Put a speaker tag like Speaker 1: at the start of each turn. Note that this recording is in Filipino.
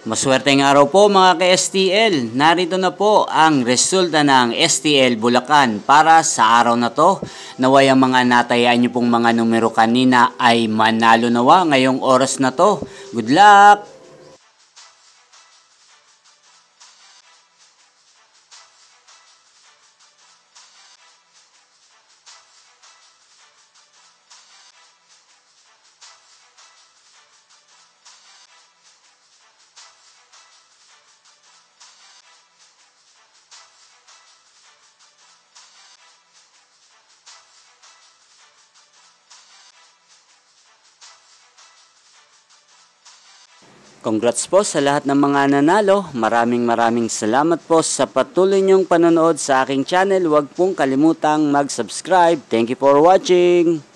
Speaker 1: Maswerteng araw po mga ka-STL. Narito na po ang resulta ng STL Bulacan para sa araw na to. Naway ang mga natayaan nyo pong mga numero kanina ay manalo nawa ngayong oras na to. Good luck! Congrats po sa lahat ng mga nanalo. Maraming salamat po sa patuloy niyong panonood sa aking channel. Huwag pong kalimutang mag-subscribe. Thank you for watching!